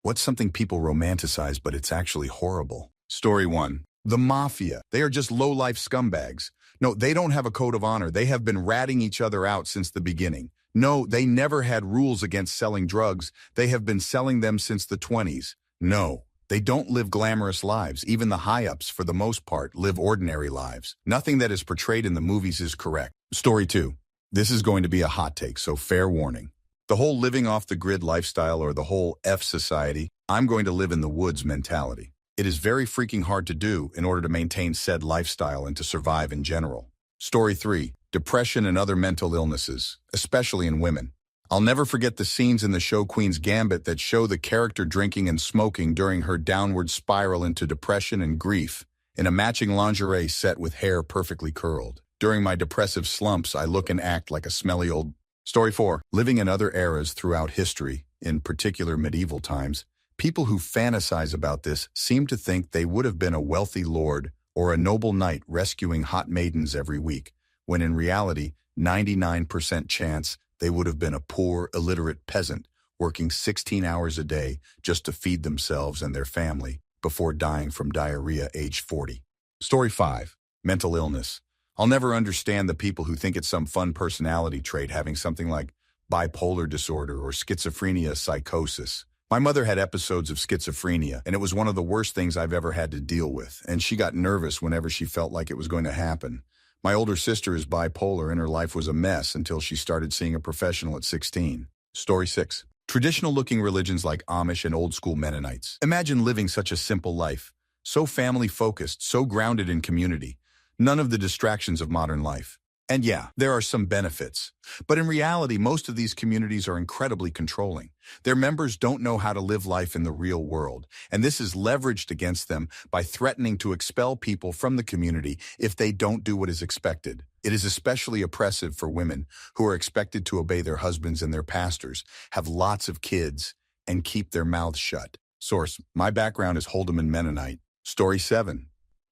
What's something people romanticize but it's actually horrible? Story 1. The Mafia. They are just low-life scumbags. No, they don't have a code of honor. They have been ratting each other out since the beginning. No, they never had rules against selling drugs. They have been selling them since the 20s. No, they don't live glamorous lives. Even the high-ups, for the most part, live ordinary lives. Nothing that is portrayed in the movies is correct. Story 2. This is going to be a hot take, so fair warning. The whole living off the grid lifestyle, or the whole F society, I'm going to live in the woods mentality. It is very freaking hard to do in order to maintain said lifestyle and to survive in general. Story 3. Depression and other mental illnesses, especially in women. I'll never forget the scenes in the show Queen's Gambit that show the character drinking and smoking during her downward spiral into depression and grief, in a matching lingerie set with hair perfectly curled. During my depressive slumps, I look and act like a smelly old... Story 4. Living in other eras throughout history, in particular medieval times, people who fantasize about this seem to think they would have been a wealthy lord or a noble knight rescuing hot maidens every week, when in reality, 99% chance they would have been a poor, illiterate peasant working 16 hours a day just to feed themselves and their family before dying from diarrhea age 40. Story 5. Mental illness. I'll never understand the people who think it's some fun personality trait having something like bipolar disorder or schizophrenia psychosis. My mother had episodes of schizophrenia, and it was one of the worst things I've ever had to deal with, and she got nervous whenever she felt like it was going to happen. My older sister is bipolar, and her life was a mess until she started seeing a professional at 16. Story 6. Traditional-looking religions like Amish and old-school Mennonites. Imagine living such a simple life, so family-focused, so grounded in community. None of the distractions of modern life. And yeah, there are some benefits. But in reality, most of these communities are incredibly controlling. Their members don't know how to live life in the real world, and this is leveraged against them by threatening to expel people from the community if they don't do what is expected. It is especially oppressive for women who are expected to obey their husbands and their pastors, have lots of kids, and keep their mouths shut. Source: my background is Hold'em and Mennonite. Story 7.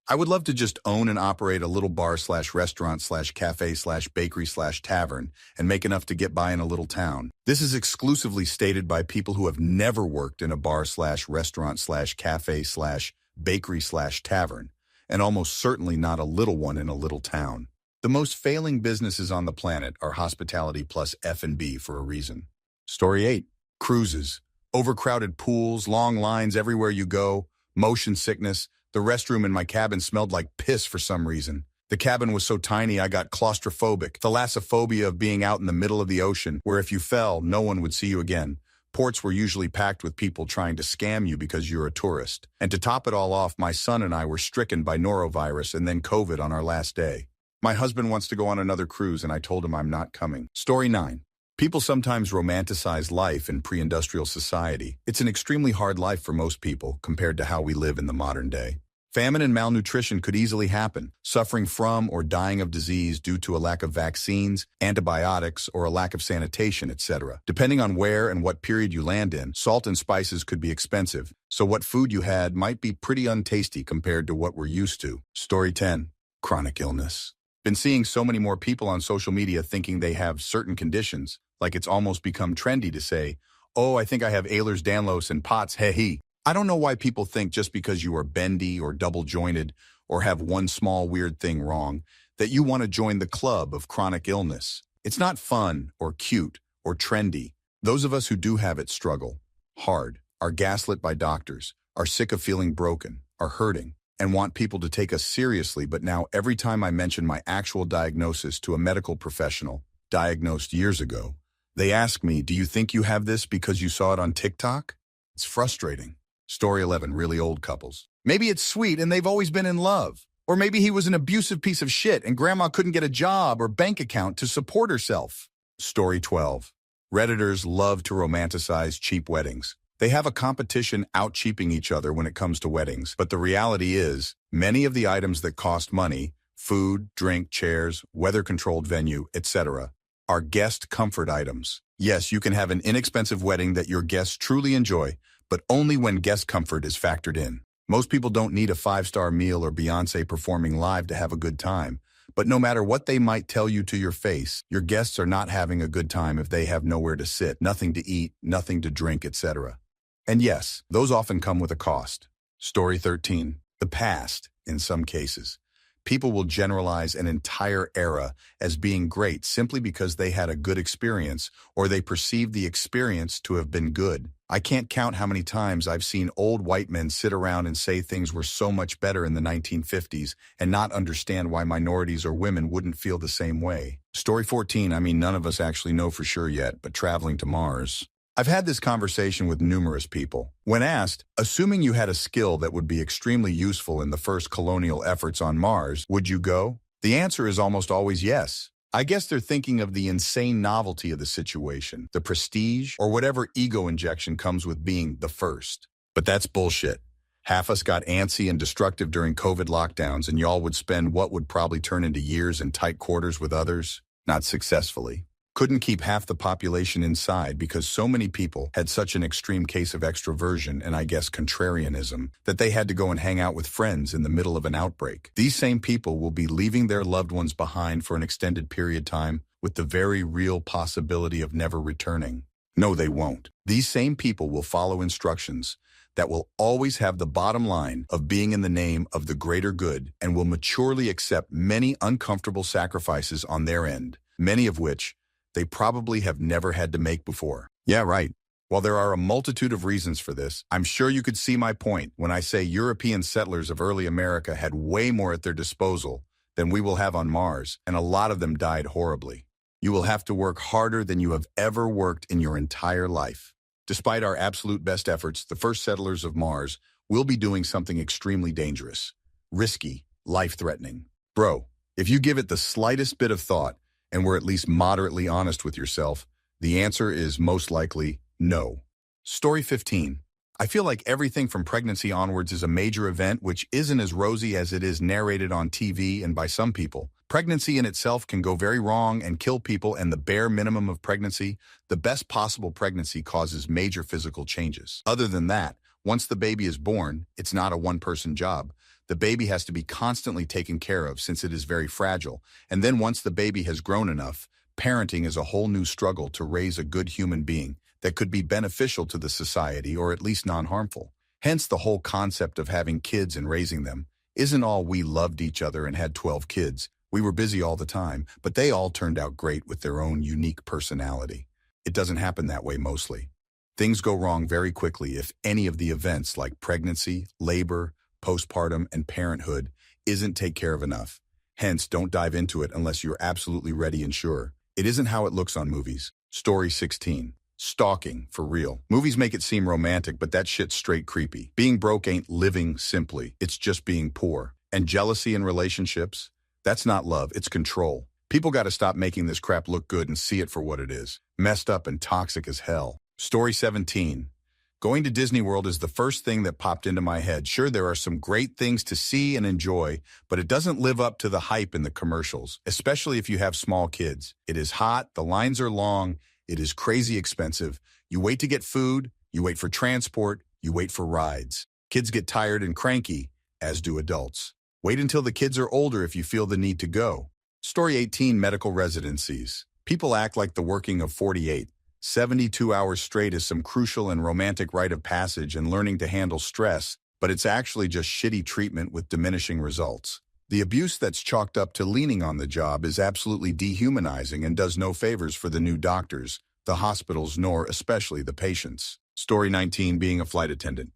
I would love to just own and operate a little bar/restaurant/cafe/bakery/tavern and make enough to get by in a little town. This is exclusively stated by people who have never worked in a bar/restaurant/cafe/bakery/tavern, and almost certainly not a little one in a little town. The most failing businesses on the planet are hospitality plus F&B for a reason. Story 8. Cruises. Overcrowded pools, long lines everywhere you go, motion sickness. The restroom in my cabin smelled like piss for some reason. The cabin was so tiny I got claustrophobic. Thalassophobia of being out in the middle of the ocean, where if you fell, no one would see you again. Ports were usually packed with people trying to scam you because you're a tourist. And to top it all off, my son and I were stricken by norovirus and then COVID on our last day. My husband wants to go on another cruise and I told him I'm not coming. Story 9. People sometimes romanticize life in pre-industrial society. It's an extremely hard life for most people compared to how we live in the modern day. Famine and malnutrition could easily happen, suffering from or dying of disease due to a lack of vaccines, antibiotics, or a lack of sanitation, etc. Depending on where and what period you land in, salt and spices could be expensive, so what food you had might be pretty untasty compared to what we're used to. Story 10. Chronic illness. Been seeing so many more people on social media thinking they have certain conditions, like it's almost become trendy to say, "Oh, I think I have Ehlers-Danlos and POTS, heh." I don't know why people think just because you are bendy or double-jointed or have one small weird thing wrong, that you want to join the club of chronic illness. It's not fun or cute or trendy. Those of us who do have it struggle hard, are gaslit by doctors, are sick of feeling broken, are hurting, and want people to take us seriously. But now every time I mention my actual diagnosis to a medical professional, diagnosed years ago, they ask me, "Do you think you have this because you saw it on TikTok?" It's frustrating. Story 11. Really old couples. Maybe it's sweet and they've always been in love. Or maybe he was an abusive piece of shit and grandma couldn't get a job or bank account to support herself. Story 12. Redditors love to romanticize cheap weddings. They have a competition out-cheaping each other when it comes to weddings, but the reality is, many of the items that cost money, food, drink, chairs, weather-controlled venue, etc., are guest comfort items. Yes, you can have an inexpensive wedding that your guests truly enjoy, but only when guest comfort is factored in. Most people don't need a 5-star meal or Beyoncé performing live to have a good time, but no matter what they might tell you to your face, your guests are not having a good time if they have nowhere to sit, nothing to eat, nothing to drink, etc. And yes, those often come with a cost. Story 13. The past, in some cases. People will generalize an entire era as being great simply because they had a good experience or they perceive the experience to have been good. I can't count how many times I've seen old white men sit around and say things were so much better in the 1950s and not understand why minorities or women wouldn't feel the same way. Story 14, none of us actually know for sure yet, but traveling to Mars. I've had this conversation with numerous people. When asked, assuming you had a skill that would be extremely useful in the first colonial efforts on Mars, would you go? The answer is almost always yes. I guess they're thinking of the insane novelty of the situation, the prestige, or whatever ego injection comes with being the first. But that's bullshit. Half us got antsy and destructive during COVID lockdowns, and y'all would spend what would probably turn into years in tight quarters with others, not successfully. Couldn't keep half the population inside because so many people had such an extreme case of extroversion and I guess contrarianism that they had to go and hang out with friends in the middle of an outbreak. These same people will be leaving their loved ones behind for an extended period of time with the very real possibility of never returning. No, they won't. These same people will follow instructions that will always have the bottom line of being in the name of the greater good and will maturely accept many uncomfortable sacrifices on their end, many of which they probably have never had to make before. Yeah, right. While there are a multitude of reasons for this, I'm sure you could see my point when I say European settlers of early America had way more at their disposal than we will have on Mars, and a lot of them died horribly. You will have to work harder than you have ever worked in your entire life. Despite our absolute best efforts, the first settlers of Mars will be doing something extremely dangerous, risky, life-threatening. Bro, if you give it the slightest bit of thought, and were at least moderately honest with yourself, the answer is most likely no. Story 15. I feel like everything from pregnancy onwards is a major event which isn't as rosy as it is narrated on TV and by some people. Pregnancy in itself can go very wrong and kill people, and the bare minimum of pregnancy, the best possible pregnancy, causes major physical changes. Other than that, once the baby is born, it's not a one-person job. The baby has to be constantly taken care of since it is very fragile. And then once the baby has grown enough, parenting is a whole new struggle to raise a good human being that could be beneficial to the society or at least non-harmful. Hence the whole concept of having kids and raising them isn't all we loved each other and had 12 kids. We were busy all the time, but they all turned out great with their own unique personality. It doesn't happen that way mostly. Things go wrong very quickly if any of the events like pregnancy, labor, postpartum, and parenthood isn't taken care of enough. Hence, don't dive into it unless you're absolutely ready and sure. It isn't how it looks on movies. Story 16. Stalking, for real. Movies make it seem romantic, but that shit's straight creepy. Being broke ain't living simply. It's just being poor. And jealousy in relationships? That's not love, it's control. People gotta stop making this crap look good and see it for what it is. Messed up and toxic as hell. Story 17. Going to Disney World is the first thing that popped into my head. Sure, there are some great things to see and enjoy, but it doesn't live up to the hype in the commercials, especially if you have small kids. It is hot, the lines are long, it is crazy expensive. You wait to get food, you wait for transport, you wait for rides. Kids get tired and cranky, as do adults. Wait until the kids are older if you feel the need to go. Story 18. Medical residencies. People act like the working of 48. 72 hours straight is some crucial and romantic rite of passage and learning to handle stress, but it's actually just shitty treatment with diminishing results. The abuse that's chalked up to leaning on the job is absolutely dehumanizing and does no favors for the new doctors, the hospitals, nor especially the patients. Story 19. Being a flight attendant.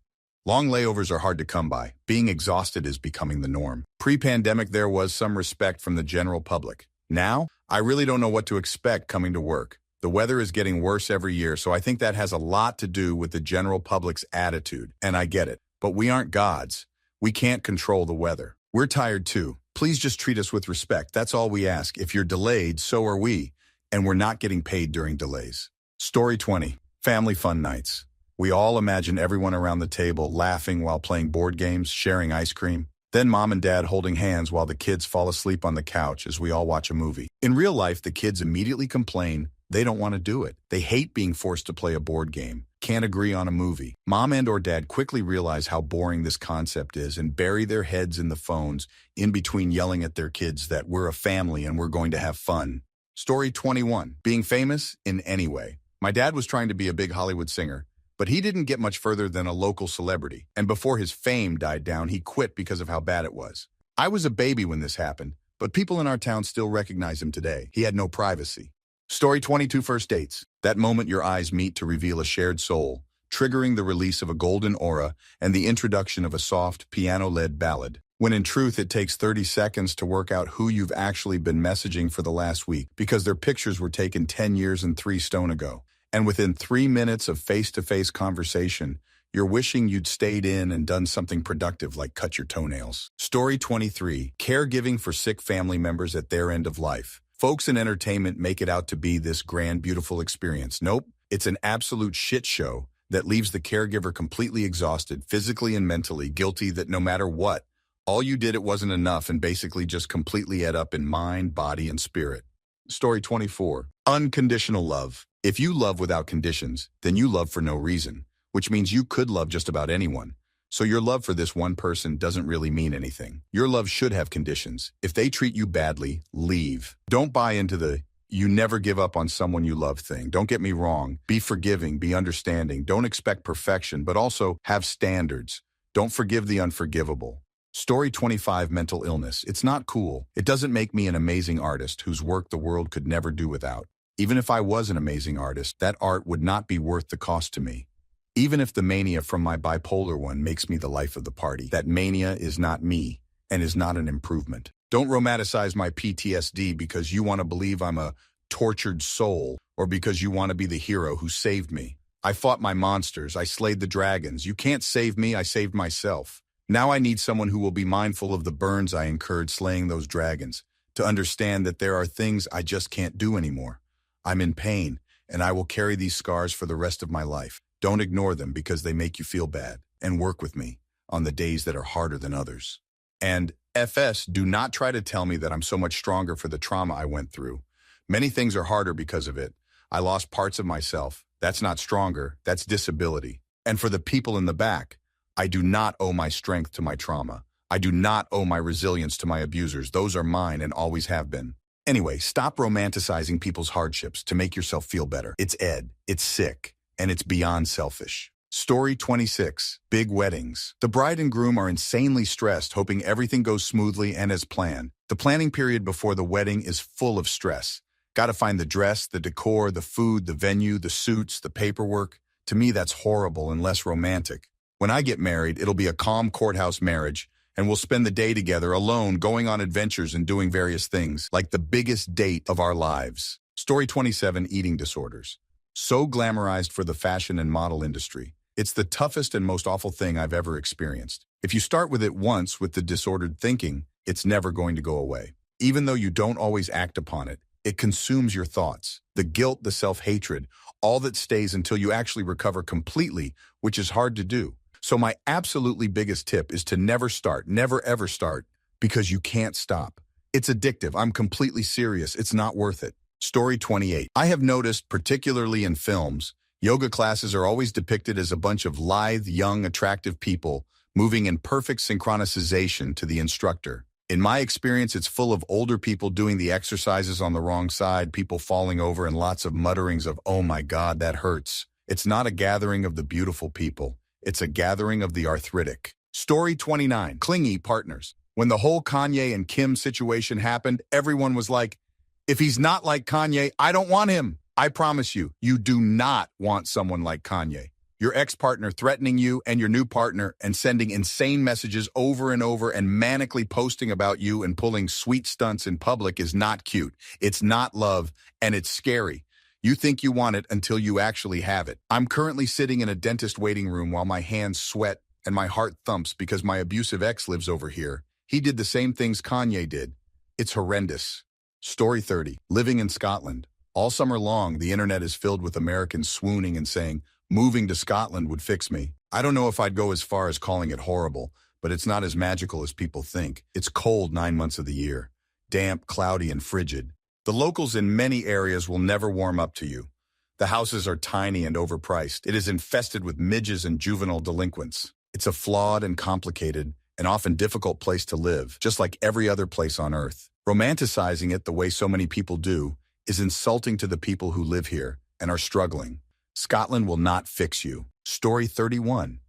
Long layovers are hard to come by. Being exhausted is becoming the norm. Pre-pandemic, there was some respect from the general public. Now, I really don't know what to expect coming to work. The weather is getting worse every year, so I think that has a lot to do with the general public's attitude, and I get it. But we aren't gods. We can't control the weather. We're tired too. Please just treat us with respect. That's all we ask. If you're delayed, so are we, and we're not getting paid during delays. Story 20. Family fun nights. We all imagine everyone around the table laughing while playing board games, sharing ice cream. Then mom and dad holding hands while the kids fall asleep on the couch as we all watch a movie. In real life, the kids immediately complain. They don't want to do it. They hate being forced to play a board game, can't agree on a movie. Mom and or dad quickly realize how boring this concept is and bury their heads in the phones in between yelling at their kids that we're a family and we're going to have fun. Story 21. Being famous in any way. My dad was trying to be a big Hollywood singer, But he didn't get much further than a local celebrity, and before his fame died down, he quit because of how bad it was. I was a baby when this happened, but people in our town still recognize him today. He had no privacy. Story 22, first dates. That moment your eyes meet to reveal a shared soul, triggering the release of a golden aura and the introduction of a soft, piano-led ballad. When in truth, it takes 30 seconds to work out who you've actually been messaging for the last week because their pictures were taken 10 years and 3 stone ago. And within 3 minutes of face-to-face conversation, you're wishing you'd stayed in and done something productive like cut your toenails. Story 23, caregiving for sick family members at their end of life. Folks in entertainment make it out to be this grand, beautiful experience. Nope, it's an absolute shit show that leaves the caregiver completely exhausted, physically and mentally, guilty that no matter what, all you did, it wasn't enough, and basically just completely ate up in mind, body, and spirit. Story 24, unconditional love. If you love without conditions, then you love for no reason, which means you could love just about anyone. So your love for this one person doesn't really mean anything. Your love should have conditions. If they treat you badly, leave. Don't buy into the you never give up on someone you love thing. Don't get me wrong. Be forgiving, be understanding. Don't expect perfection, but also have standards. Don't forgive the unforgivable. Story 25, mental illness. It's not cool. It doesn't make me an amazing artist whose work the world could never do without. Even if I was an amazing artist, that art would not be worth the cost to me. Even if the mania from my bipolar one makes me the life of the party, that mania is not me and is not an improvement. Don't romanticize my PTSD because you want to believe I'm a tortured soul or because you want to be the hero who saved me. I fought my monsters. I slayed the dragons. You can't save me. I saved myself. Now I need someone who will be mindful of the burns I incurred slaying those dragons, to understand that there are things I just can't do anymore. I'm in pain, and I will carry these scars for the rest of my life. Don't ignore them because they make you feel bad, and work with me on the days that are harder than others. And FS, do not try to tell me that I'm so much stronger for the trauma I went through. Many things are harder because of it. I lost parts of myself. That's not stronger, that's disability. And for the people in the back, I do not owe my strength to my trauma. I do not owe my resilience to my abusers. Those are mine and always have been. Anyway, stop romanticizing people's hardships to make yourself feel better. It's Ed, it's sick, and it's beyond selfish. Story 26, big weddings. The bride and groom are insanely stressed, hoping everything goes smoothly and as planned. The planning period before the wedding is full of stress. Gotta find the dress, the decor, the food, the venue, the suits, the paperwork. To me, that's horrible and less romantic. When I get married, it'll be a calm courthouse marriage, and we'll spend the day together alone, going on adventures and doing various things, like the biggest date of our lives. Story 27, eating disorders. So glamorized for the fashion and model industry. It's the toughest and most awful thing I've ever experienced. If you start with it once with the disordered thinking, it's never going to go away. Even though you don't always act upon it, it consumes your thoughts. The guilt, the self-hatred, all that stays until you actually recover completely, which is hard to do. So my absolutely biggest tip is to never start, never ever start, because you can't stop. It's addictive. I'm completely serious. It's not worth it. Story 28. I have noticed, particularly in films, yoga classes are always depicted as a bunch of lithe, young, attractive people moving in perfect synchronization to the instructor. In my experience, it's full of older people doing the exercises on the wrong side, people falling over, and lots of mutterings of, "Oh my God, that hurts." It's not a gathering of the beautiful people. It's a gathering of the arthritic. Story 29, clingy partners. When the whole Kanye and Kim situation happened, everyone was like, if he's not like Kanye, I don't want him. I promise you, you do not want someone like Kanye. Your ex-partner threatening you and your new partner and sending insane messages over and over and manically posting about you and pulling sweet stunts in public is not cute. It's not love, and it's scary. You think you want it until you actually have it. I'm currently sitting in a dentist waiting room while my hands sweat and my heart thumps because my abusive ex lives over here. He did the same things Kanye did. It's horrendous. Story 30, living in Scotland. All summer long, the internet is filled with Americans swooning and saying, moving to Scotland would fix me. I don't know if I'd go as far as calling it horrible, but it's not as magical as people think. It's cold 9 months of the year, damp, cloudy, and frigid. The locals in many areas will never warm up to you. The houses are tiny and overpriced. It is infested with midges and juvenile delinquents. It's a flawed and complicated and often difficult place to live, just like every other place on Earth. Romanticizing it the way so many people do is insulting to the people who live here and are struggling. Scotland will not fix you. Story 31.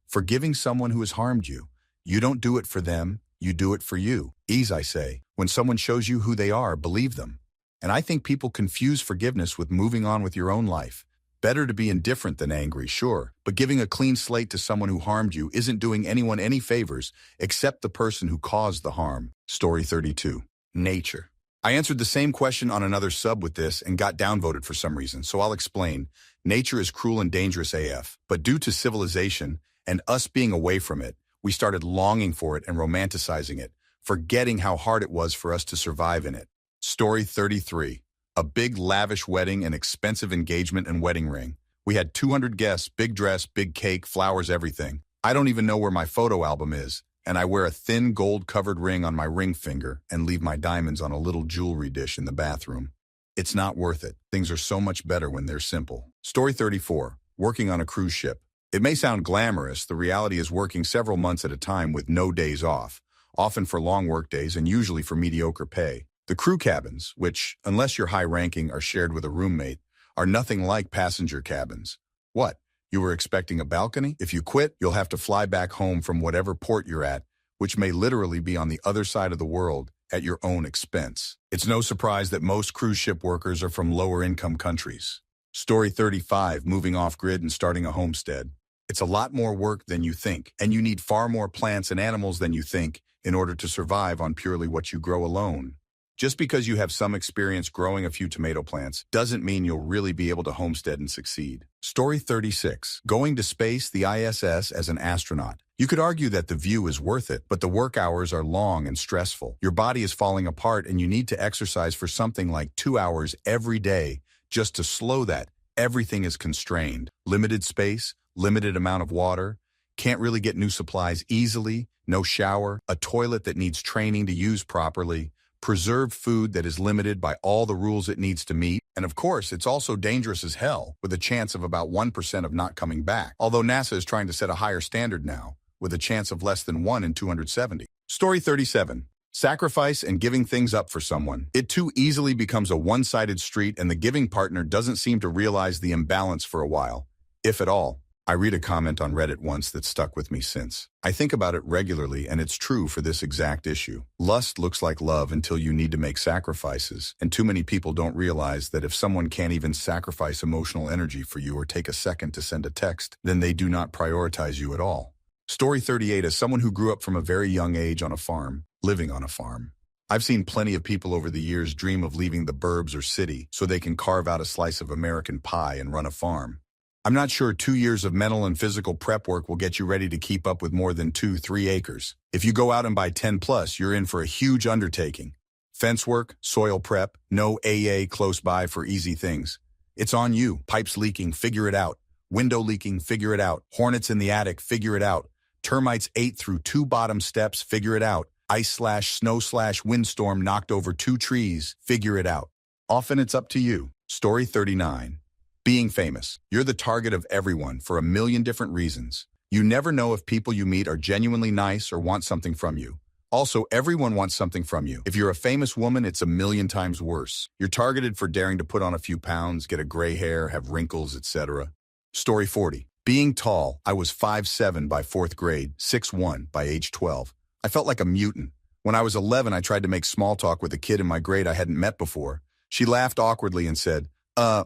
Forgiving someone who has harmed you. You don't do it for them, you do it for you. Ease, I say. When someone shows you who they are, believe them. And I think people confuse forgiveness with moving on with your own life. Better to be indifferent than angry, sure, but giving a clean slate to someone who harmed you isn't doing anyone any favors except the person who caused the harm. Story 32. Nature. I answered the same question on another sub with this and got downvoted for some reason, so I'll explain. Nature is cruel and dangerous AF, but due to civilization and us being away from it, we started longing for it and romanticizing it, forgetting how hard it was for us to survive in it. Story 33. A big lavish wedding and expensive engagement and wedding ring. We had 200 guests, big dress, big cake, flowers, everything. I don't even know where my photo album is, and I wear a thin gold-covered ring on my ring finger and leave my diamonds on a little jewelry dish in the bathroom. It's not worth it. Things are so much better when they're simple. Story 34. Working on a cruise ship. It may sound glamorous, the reality is working several months at a time with no days off, often for long work days and usually for mediocre pay. The crew cabins, which, unless you're high-ranking, are shared with a roommate, are nothing like passenger cabins. What? You were expecting a balcony? If you quit, you'll have to fly back home from whatever port you're at, which may literally be on the other side of the world, at your own expense. It's no surprise that most cruise ship workers are from lower-income countries. Story 35, moving off-grid and starting a homestead. It's a lot more work than you think, and you need far more plants and animals than you think in order to survive on purely what you grow alone. Just because you have some experience growing a few tomato plants doesn't mean you'll really be able to homestead and succeed. Story 36. Going to space, the ISS, as an astronaut. You could argue that the view is worth it, but the work hours are long and stressful. Your body is falling apart and you need to exercise for something like 2 hours every day just to slow that. Everything is constrained. Limited space, limited amount of water, can't really get new supplies easily, no shower, a toilet that needs training to use properly, preserved food that is limited by all the rules it needs to meet, and of course, it's also dangerous as hell, with a chance of about 1% of not coming back, although NASA is trying to set a higher standard now, with a chance of less than 1 in 270. Story 37. Sacrifice and giving things up for someone. It too easily becomes a one-sided street and the giving partner doesn't seem to realize the imbalance for a while, if at all. I read a comment on Reddit once that stuck with me since. I think about it regularly, and it's true for this exact issue. Lust looks like love until you need to make sacrifices, and too many people don't realize that if someone can't even sacrifice emotional energy for you or take a second to send a text, then they do not prioritize you at all. Story 38. As someone who grew up from a very young age on a farm, living on a farm, I've seen plenty of people over the years dream of leaving the burbs or city so they can carve out a slice of American pie and run a farm. I'm not sure 2 years of mental and physical prep work will get you ready to keep up with more than 2-3 acres. If you go out and buy 10 plus, you're in for a huge undertaking. Fence work, soil prep, no AA close by for easy things. It's on you. Pipes leaking, figure it out. Window leaking, figure it out. Hornets in the attic, figure it out. Termites ate through 2 bottom steps, figure it out. Ice/snow/windstorm knocked over 2 trees, figure it out. Often it's up to you. Story 39. Being famous. You're the target of everyone for a million different reasons. You never know if people you meet are genuinely nice or want something from you. Also, everyone wants something from you. If you're a famous woman, it's a million times worse. You're targeted for daring to put on a few pounds, get a gray hair, have wrinkles, etc. Story 40. Being tall. I was 5'7" by 4th grade, 6'1" by age 12. I felt like a mutant. When I was 11, I tried to make small talk with a kid in my grade I hadn't met before. She laughed awkwardly and said,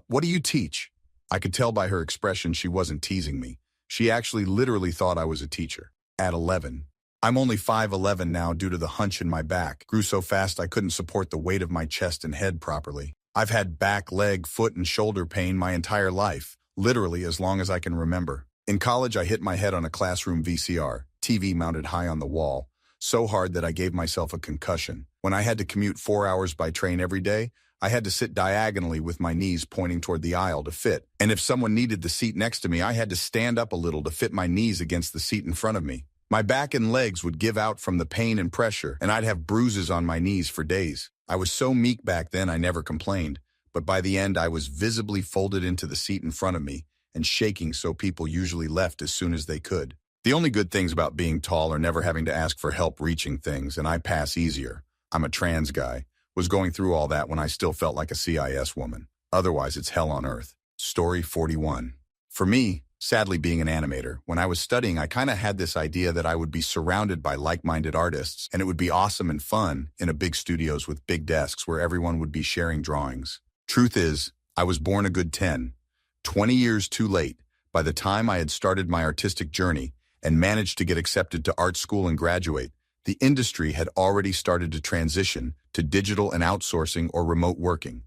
what do you teach? I could tell by her expression she wasn't teasing me. She actually literally thought I was a teacher. At 11. I'm only 5'11" now due to the hunch in my back. Grew so fast I couldn't support the weight of my chest and head properly. I've had back, leg, foot, and shoulder pain my entire life, literally as long as I can remember. In college, I hit my head on a classroom VCR, TV mounted high on the wall, so hard that I gave myself a concussion. When I had to commute 4 hours by train every day, I had to sit diagonally with my knees pointing toward the aisle to fit. And if someone needed the seat next to me, I had to stand up a little to fit my knees against the seat in front of me. My back and legs would give out from the pain and pressure, and I'd have bruises on my knees for days. I was so meek back then I never complained, but by the end I was visibly folded into the seat in front of me and shaking so people usually left as soon as they could. The only good things about being tall are never having to ask for help reaching things, and I pass easier. I'm a trans guy. Was going through all that when I still felt like a CIS woman. Otherwise, it's hell on earth. Story 41. For me, Sadly, being an animator, when I was studying, I kind of had this idea that I would be surrounded by like-minded artists, and it would be awesome and fun in a big studios with big desks where everyone would be sharing drawings. Truth is, I was born a good 20 years too late. By the time I had started my artistic journey and managed to get accepted to art school and graduate, the industry had already started to transition to digital and outsourcing or remote working.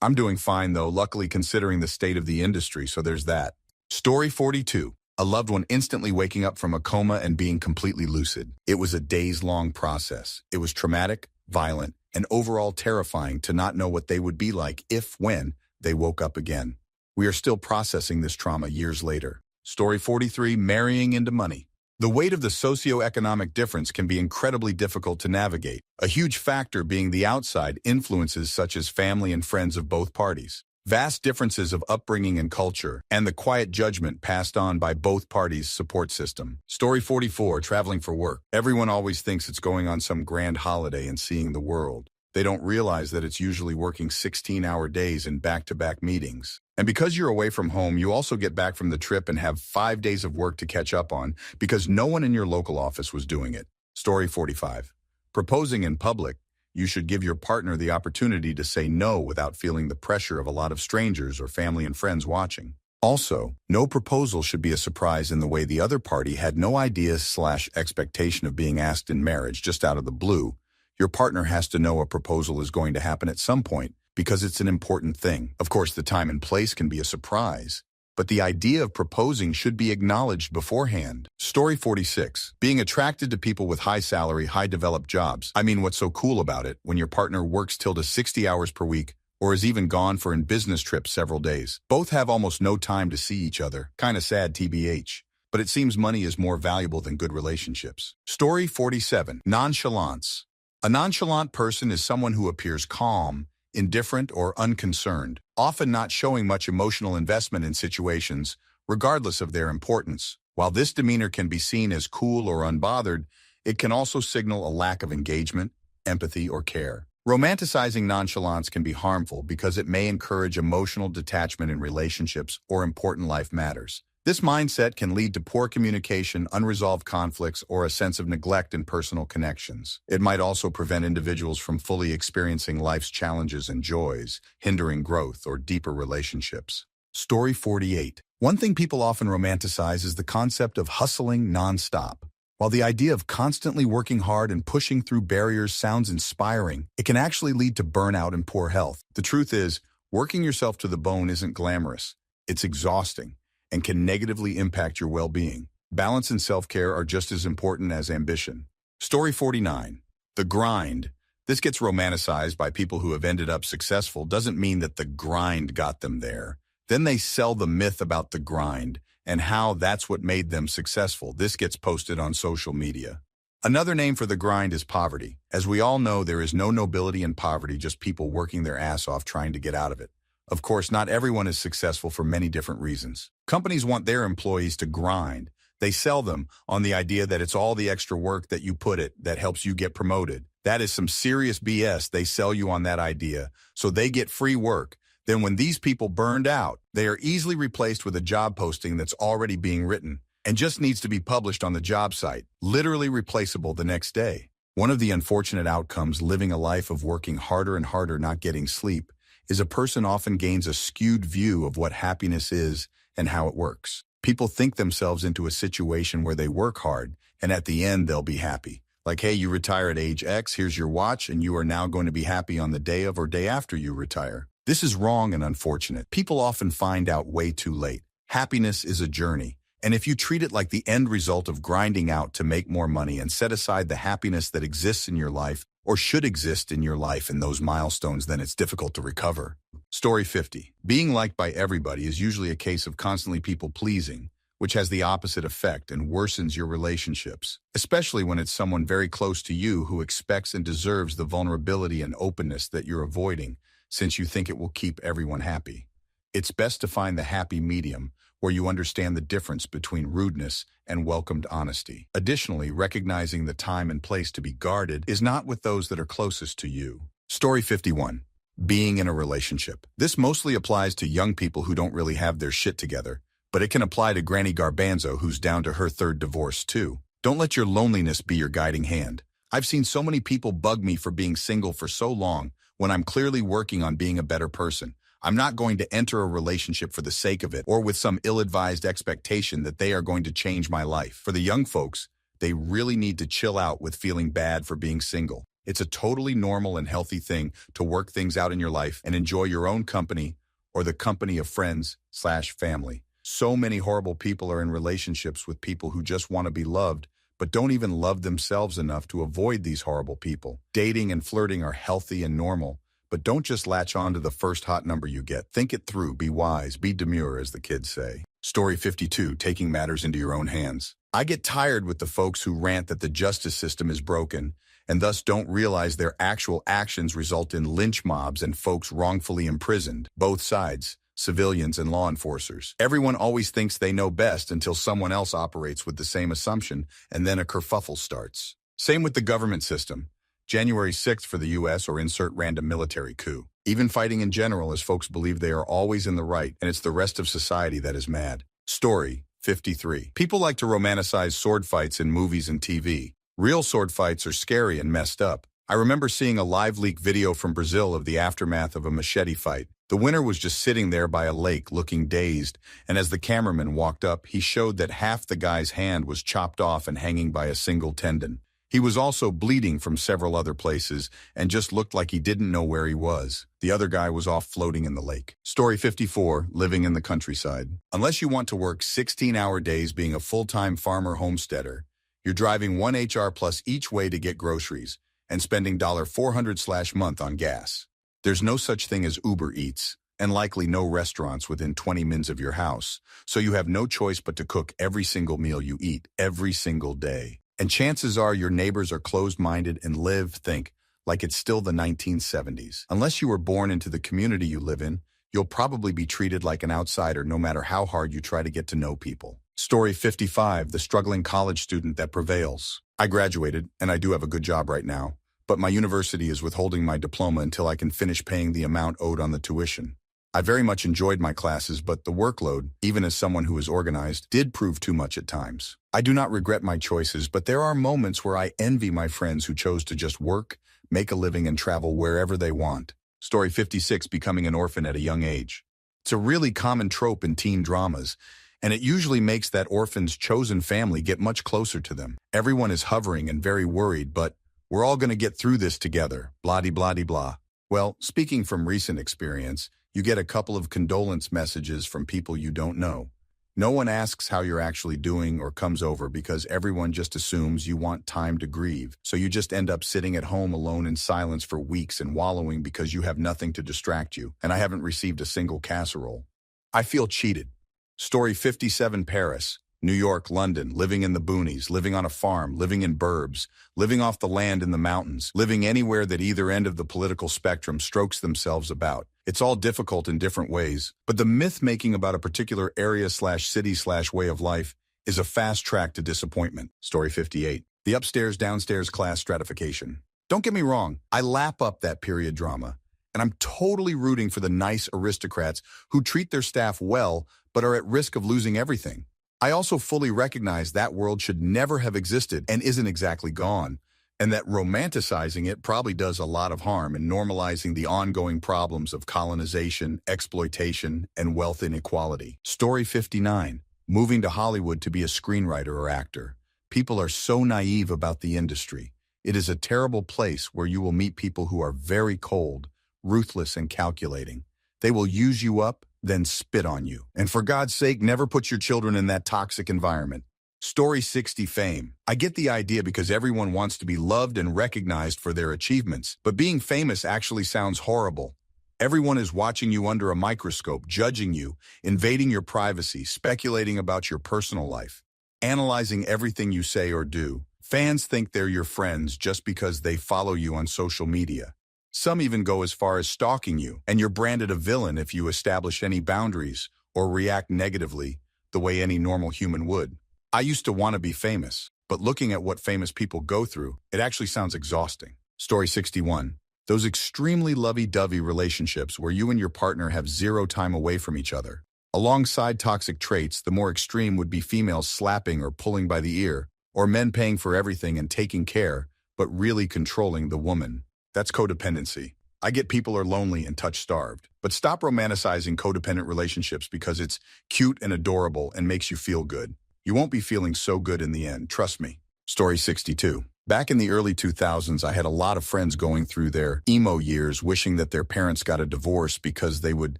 I'm doing fine though, luckily considering the state of the industry, so there's that. Story 42. A loved one instantly waking up from a coma and being completely lucid. It was a days-long process. It was traumatic, violent, and overall terrifying to not know what they would be like when they woke up again. We are still processing this trauma years later. Story 43. Marrying into money. The weight of the socioeconomic difference can be incredibly difficult to navigate, a huge factor being the outside influences such as family and friends of both parties. Vast differences of upbringing and culture, and the quiet judgment passed on by both parties' support system. Story 44. Traveling for work. Everyone always thinks it's going on some grand holiday and seeing the world. They don't realize that it's usually working 16-hour days in back-to-back meetings. And because you're away from home, you also get back from the trip and have 5 days of work to catch up on because no one in your local office was doing it. Story 45. Proposing in public. You should give your partner the opportunity to say no without feeling the pressure of a lot of strangers or family and friends watching. Also, no proposal should be a surprise in the way the other party had no idea/expectation of being asked in marriage just out of the blue. Your partner has to know a proposal is going to happen at some point because it's an important thing. Of course, the time and place can be a surprise, but the idea of proposing should be acknowledged beforehand. Story 46. Being attracted to people with high salary, high developed jobs. I mean, what's so cool about it when your partner works till to 60 hours per week or is even gone for in business trips several days? Both have almost no time to see each other. Kinda sad TBH. But it seems money is more valuable than good relationships. Story 47. Nonchalance. A nonchalant person is someone who appears calm, indifferent, or unconcerned, often not showing much emotional investment in situations, regardless of their importance. While this demeanor can be seen as cool or unbothered, it can also signal a lack of engagement, empathy, or care. Romanticizing nonchalance can be harmful because it may encourage emotional detachment in relationships or important life matters. This mindset can lead to poor communication, unresolved conflicts, or a sense of neglect in personal connections. It might also prevent individuals from fully experiencing life's challenges and joys, hindering growth or deeper relationships. Story 48. One thing people often romanticize is the concept of hustling nonstop. While the idea of constantly working hard and pushing through barriers sounds inspiring, it can actually lead to burnout and poor health. The truth is, working yourself to the bone isn't glamorous. It's exhausting and can negatively impact your well-being. Balance and self-care are just as important as ambition. Story 49. The grind. This gets romanticized by people who have ended up successful. Doesn't mean that the grind got them there. Then they sell the myth about the grind and how that's what made them successful. This gets posted on social media. Another name for the grind is poverty. As we all know, there is no nobility in poverty, just people working their ass off trying to get out of it. Of course, not everyone is successful for many different reasons. Companies want their employees to grind. They sell them on the idea that it's all the extra work that you put it that helps you get promoted. That is some serious BS. They sell you on that idea, so they get free work. Then when these people burned out, they are easily replaced with a job posting that's already being written and just needs to be published on the job site, literally replaceable the next day. One of the unfortunate outcomes living a life of working harder and harder, not getting sleep, is a person often gains a skewed view of what happiness is and how it works. People think themselves into a situation where they work hard, and at the end they'll be happy. Like, hey, you retire at age X, here's your watch, and you are now going to be happy on the day of or day after you retire. This is wrong and unfortunate. People often find out way too late. Happiness is a journey, and if you treat it like the end result of grinding out to make more money and set aside the happiness that exists in your life, or should exist in your life in those milestones, then it's difficult to recover. Story 50. Being liked by everybody is usually a case of constantly people-pleasing, which has the opposite effect and worsens your relationships, especially when it's someone very close to you who expects and deserves the vulnerability and openness that you're avoiding, since you think it will keep everyone happy. It's best to find the happy medium, where you understand the difference between rudeness and welcomed honesty. Additionally, recognizing the time and place to be guarded is not with those that are closest to you. Story 51. Being in a relationship. This mostly applies to young people who don't really have their shit together, But it can apply to Granny Garbanzo, who's down to her third divorce too. Don't let your loneliness be your guiding hand. I've seen so many people bug me for being single for so long when I'm clearly working on being a better person. I'm not going to enter a relationship for the sake of it or with some ill-advised expectation that they are going to change my life. For the young folks, they really need to chill out with feeling bad for being single. It's a totally normal and healthy thing to work things out in your life and enjoy your own company or the company of friends/family. So many horrible people are in relationships with people who just want to be loved, but don't even love themselves enough to avoid these horrible people. Dating and flirting are healthy and normal, but don't just latch on to the first hot number you get. Think it through, be wise, be demure, as the kids say. Story 52, taking matters into your own hands. I get tired with the folks who rant that the justice system is broken and thus don't realize their actual actions result in lynch mobs and folks wrongfully imprisoned, both sides, civilians and law enforcers. Everyone always thinks they know best until someone else operates with the same assumption, and then a kerfuffle starts. Same with the government system. January 6th for the U.S. or insert random military coup. Even fighting in general, as folks believe they are always in the right, and it's the rest of society that is mad. Story 53. People like to romanticize sword fights in movies and TV. Real sword fights are scary and messed up. I remember seeing a live leak video from Brazil of the aftermath of a machete fight. The winner was just sitting there by a lake looking dazed, and as the cameraman walked up, he showed that half the guy's hand was chopped off and hanging by a single tendon. He was also bleeding from several other places and just looked like he didn't know where he was. The other guy was off floating in the lake. Story 54, living in the countryside. Unless you want to work 16-hour days being a full-time farmer homesteader, you're driving 1 HR plus each way to get groceries and spending $400/month on gas. There's no such thing as Uber Eats, and likely no restaurants within 20 minutes of your house, so you have no choice but to cook every single meal you eat, every single day. And chances are your neighbors are closed-minded and think like it's still the 1970s. Unless you were born into the community you live in, you'll probably be treated like an outsider no matter how hard you try to get to know people. Story 55, the struggling college student that prevails. I graduated, and I do have a good job right now, but my university is withholding my diploma until I can finish paying the amount owed on the tuition. I very much enjoyed my classes, but the workload, even as someone who is organized, did prove too much at times. I do not regret my choices, but there are moments where I envy my friends who chose to just work, make a living, and travel wherever they want. Story 56, becoming an orphan at a young age. It's a really common trope in teen dramas, and it usually makes that orphan's chosen family get much closer to them. Everyone is hovering and very worried, but we're all going to get through this together, blah-de-blah-de-blah. Well, speaking from recent experience, you get a couple of condolence messages from people you don't know. No one asks how you're actually doing or comes over because everyone just assumes you want time to grieve. So you just end up sitting at home alone in silence for weeks and wallowing because you have nothing to distract you, and I haven't received a single casserole. I feel cheated. Story 57, Paris, New York, London, living in the boonies, living on a farm, living in burbs, living off the land in the mountains, living anywhere that either end of the political spectrum strokes themselves about. It's all difficult in different ways, but the myth-making about a particular area/city/way of life is a fast track to disappointment. Story 58, the upstairs-downstairs class stratification. Don't get me wrong, I lap up that period drama, and I'm totally rooting for the nice aristocrats who treat their staff well but are at risk of losing everything. I also fully recognize that world should never have existed and isn't exactly gone, and that romanticizing it probably does a lot of harm in normalizing the ongoing problems of colonization, exploitation, and wealth inequality. Story 59, moving to Hollywood to be a screenwriter or actor. People are so naive about the industry. It is a terrible place where you will meet people who are very cold, ruthless, and calculating. They will use you up, then spit on you. And for God's sake, never put your children in that toxic environment. Story 60, fame. I get the idea because everyone wants to be loved and recognized for their achievements, but being famous actually sounds horrible. Everyone is watching you under a microscope, judging you, invading your privacy, speculating about your personal life, analyzing everything you say or do. Fans think they're your friends just because they follow you on social media. Some even go as far as stalking you, and you're branded a villain if you establish any boundaries or react negatively the way any normal human would. I used to want to be famous, but looking at what famous people go through, it actually sounds exhausting. Story 61. Those extremely lovey-dovey relationships where you and your partner have zero time away from each other. Alongside toxic traits, the more extreme would be females slapping or pulling by the ear, or men paying for everything and taking care, but really controlling the woman. That's codependency. I get people are lonely and touch-starved, but stop romanticizing codependent relationships because it's cute and adorable and makes you feel good. You won't be feeling so good in the end, trust me. Story 62. Back in the early 2000s, I had a lot of friends going through their emo years wishing that their parents got a divorce because they would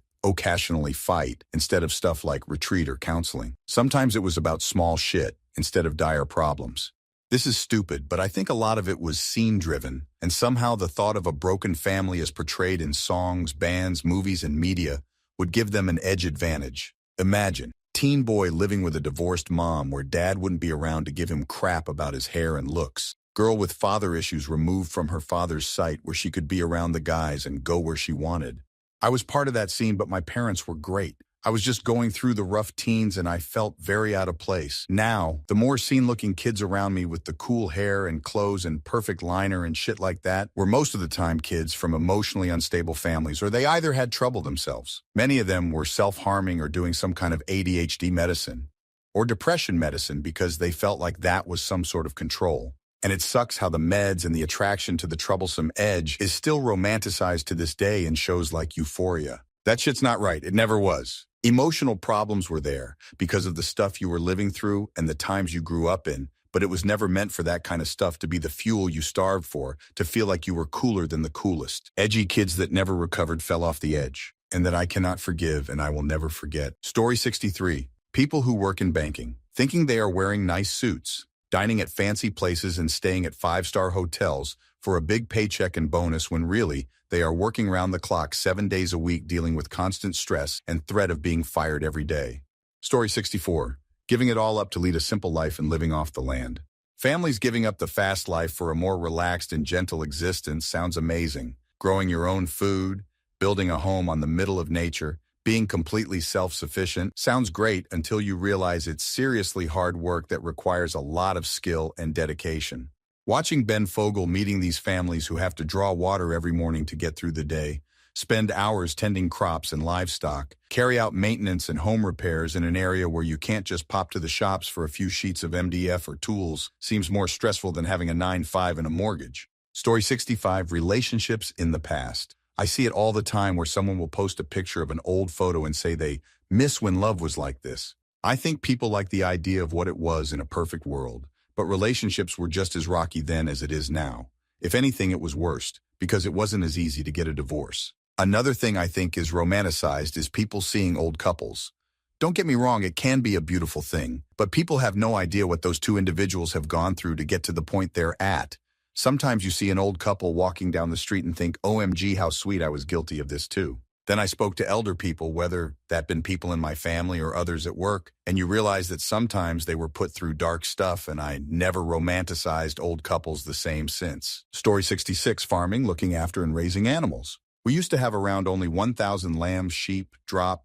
occasionally fight instead of stuff like retreat or counseling. Sometimes it was about small shit instead of dire problems. This is stupid, but I think a lot of it was scene-driven, and somehow the thought of a broken family as portrayed in songs, bands, movies, and media would give them an edge advantage. Imagine, teen boy living with a divorced mom where dad wouldn't be around to give him crap about his hair and looks. Girl with father issues removed from her father's sight where she could be around the guys and go where she wanted. I was part of that scene, but my parents were great. I was just going through the rough teens and I felt very out of place. Now, the more scene-looking kids around me with the cool hair and clothes and perfect liner and shit like that were most of the time kids from emotionally unstable families, or they either had trouble themselves. Many of them were self-harming or doing some kind of ADHD medicine or depression medicine because they felt like that was some sort of control. And it sucks how the meds and the attraction to the troublesome edge is still romanticized to this day in shows like Euphoria. That shit's not right. It never was. Emotional problems were there because of the stuff you were living through and the times you grew up in, but it was never meant for that kind of stuff to be the fuel you starved for, to feel like you were cooler than the coolest. Edgy kids that never recovered fell off the edge, and that I cannot forgive and I will never forget. Story 63. People who work in banking, thinking they are wearing nice suits, dining at fancy places and staying at 5-star hotels for a big paycheck and bonus when really, they are working round the clock 7 days a week dealing with constant stress and threat of being fired every day. Story 64. Giving it all up to lead a simple life and living off the land. Families giving up the fast life for a more relaxed and gentle existence sounds amazing. Growing your own food, building a home on the middle of nature, being completely self-sufficient sounds great until you realize it's seriously hard work that requires a lot of skill and dedication. Watching Ben Fogle meeting these families who have to draw water every morning to get through the day, spend hours tending crops and livestock, carry out maintenance and home repairs in an area where you can't just pop to the shops for a few sheets of MDF or tools seems more stressful than having a 9-5 and a mortgage. Story 65. Relationships in the past. I see it all the time where someone will post a picture of an old photo and say they miss when love was like this. I think people like the idea of what it was in a perfect world. But relationships were just as rocky then as it is now. If anything, it was worse, because it wasn't as easy to get a divorce. Another thing I think is romanticized is people seeing old couples. Don't get me wrong, it can be a beautiful thing, but people have no idea what those two individuals have gone through to get to the point they're at. Sometimes you see an old couple walking down the street and think, OMG, how sweet, I was guilty of this too. Then I spoke to elder people, whether that been people in my family or others at work, and you realize that sometimes they were put through dark stuff, and I never romanticized old couples the same since. Story 66. Farming, looking after and raising animals. We used to have around only 1,000 lambs, sheep,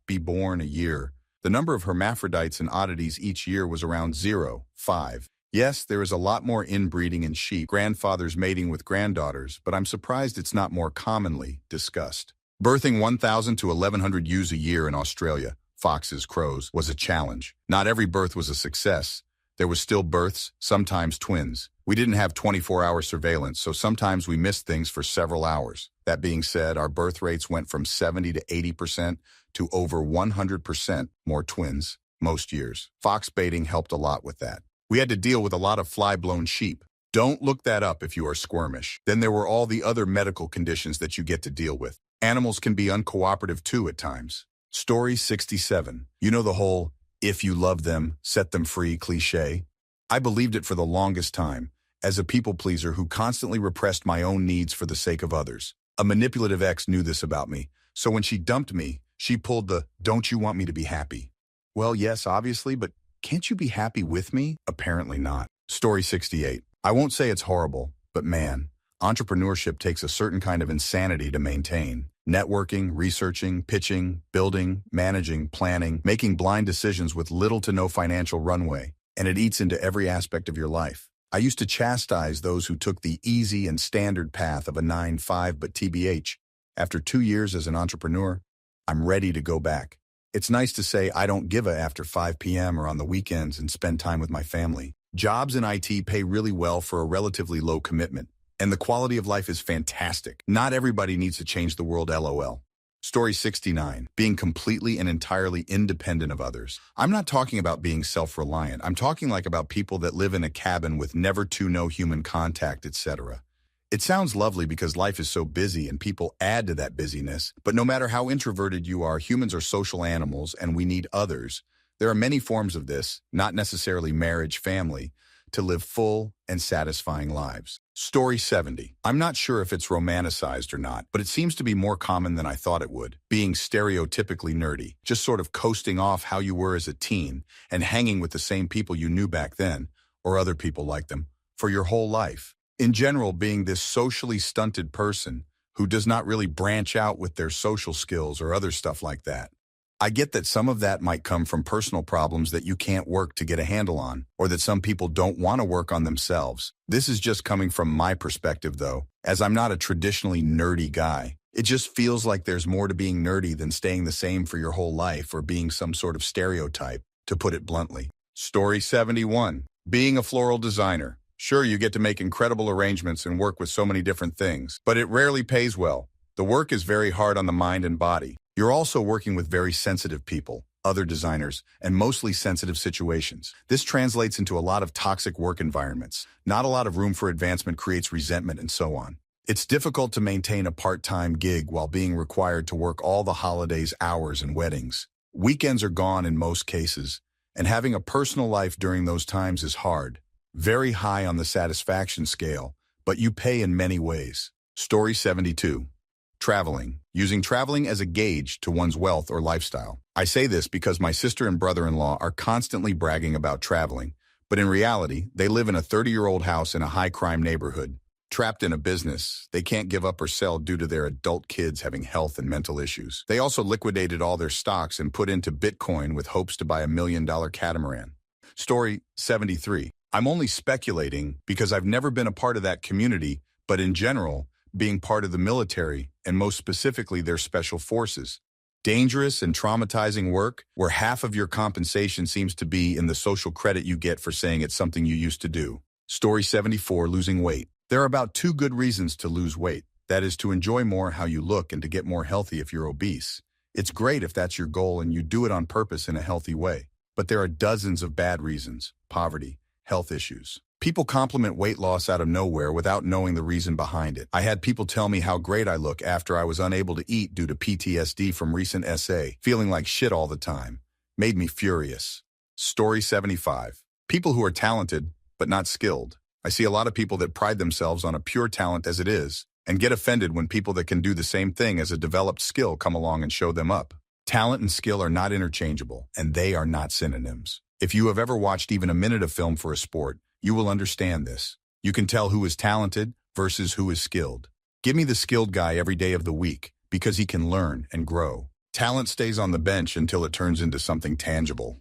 be born a year. The number of hermaphrodites and oddities each year was around 0, 5. Yes, there is a lot more inbreeding in sheep, grandfathers mating with granddaughters, but I'm surprised it's not more commonly discussed. Birthing 1,000 to 1,100 ewes a year in Australia, foxes, crows, was a challenge. Not every birth was a success. There was still births, sometimes twins. We didn't have 24-hour surveillance, so sometimes we missed things for several hours. That being said, our birth rates went from 70 to 80% to over 100% more twins most years. Fox baiting helped a lot with that. We had to deal with a lot of fly-blown sheep. Don't look that up if you are squirmish. Then there were all the other medical conditions that you get to deal with. Animals can be uncooperative too at times. Story 67. You know the whole, if you love them, set them free cliche? I believed it for the longest time, as a people pleaser who constantly repressed my own needs for the sake of others. A manipulative ex knew this about me, so when she dumped me, she pulled the, don't you want me to be happy? Well, yes, obviously, but can't you be happy with me? Apparently not. Story 68. I won't say it's horrible, but man, entrepreneurship takes a certain kind of insanity to maintain. Networking, researching, pitching, building, managing, planning, making blind decisions with little to no financial runway, and it eats into every aspect of your life. I used to chastise those who took the easy and standard path of a 9-5, but TBH, after 2 years as an entrepreneur, I'm ready to go back. It's nice to say I don't give a after 5 p.m. or on the weekends and spend time with my family. Jobs in IT pay really well for a relatively low commitment, and the quality of life is fantastic. Not everybody needs to change the world, LOL. Story 69, being completely and entirely independent of others. I'm not talking about being self-reliant. I'm talking about people that live in a cabin with never to no human contact, etc. It sounds lovely because life is so busy and people add to that busyness, but no matter how introverted you are, humans are social animals and we need others. There are many forms of this, not necessarily marriage, family, to live full and satisfying lives. Story 70. I'm not sure if it's romanticized or not, but it seems to be more common than I thought it would. Being stereotypically nerdy, just sort of coasting off how you were as a teen and hanging with the same people you knew back then, or other people like them, for your whole life. In general, being this socially stunted person who does not really branch out with their social skills or other stuff like that. I get that some of that might come from personal problems that you can't work to get a handle on, or that some people don't want to work on themselves. This is just coming from my perspective, though, as I'm not a traditionally nerdy guy. It just feels like there's more to being nerdy than staying the same for your whole life or being some sort of stereotype, to put it bluntly. Story 71. Being a floral designer. Sure, you get to make incredible arrangements and work with so many different things, but it rarely pays well. The work is very hard on the mind and body. You're also working with very sensitive people, other designers, and mostly sensitive situations. This translates into a lot of toxic work environments. Not a lot of room for advancement creates resentment and so on. It's difficult to maintain a part-time gig while being required to work all the holidays, hours, and weddings. Weekends are gone in most cases, and having a personal life during those times is hard. Very high on the satisfaction scale, but you pay in many ways. Story 72. Traveling. Using traveling as a gauge to one's wealth or lifestyle. I say this because my sister and brother-in-law are constantly bragging about traveling, but in reality, they live in a 30-year-old house in a high-crime neighborhood, trapped in a business they can't give up or sell due to their adult kids having health and mental issues. They also liquidated all their stocks and put into Bitcoin with hopes to buy $1 million catamaran. Story 73. I'm only speculating because I've never been a part of that community, but in general, being part of the military, and most specifically their special forces. Dangerous and traumatizing work where half of your compensation seems to be in the social credit you get for saying it's something you used to do. Story 74, losing weight. There are about 2 good reasons to lose weight. That is to enjoy more how you look and to get more healthy if you're obese. It's great if that's your goal and you do it on purpose in a healthy way. But there are dozens of bad reasons: poverty, health issues. People compliment weight loss out of nowhere without knowing the reason behind it. I had people tell me how great I look after I was unable to eat due to PTSD from recent SA. Feeling like shit all the time made me furious. Story 75. People who are talented, but not skilled. I see a lot of people that pride themselves on a pure talent as it is, and get offended when people that can do the same thing as a developed skill come along and show them up. Talent and skill are not interchangeable, and they are not synonyms. If you have ever watched even a minute of film for a sport, you will understand this. You can tell who is talented versus who is skilled. Give me the skilled guy every day of the week because he can learn and grow. Talent stays on the bench until it turns into something tangible.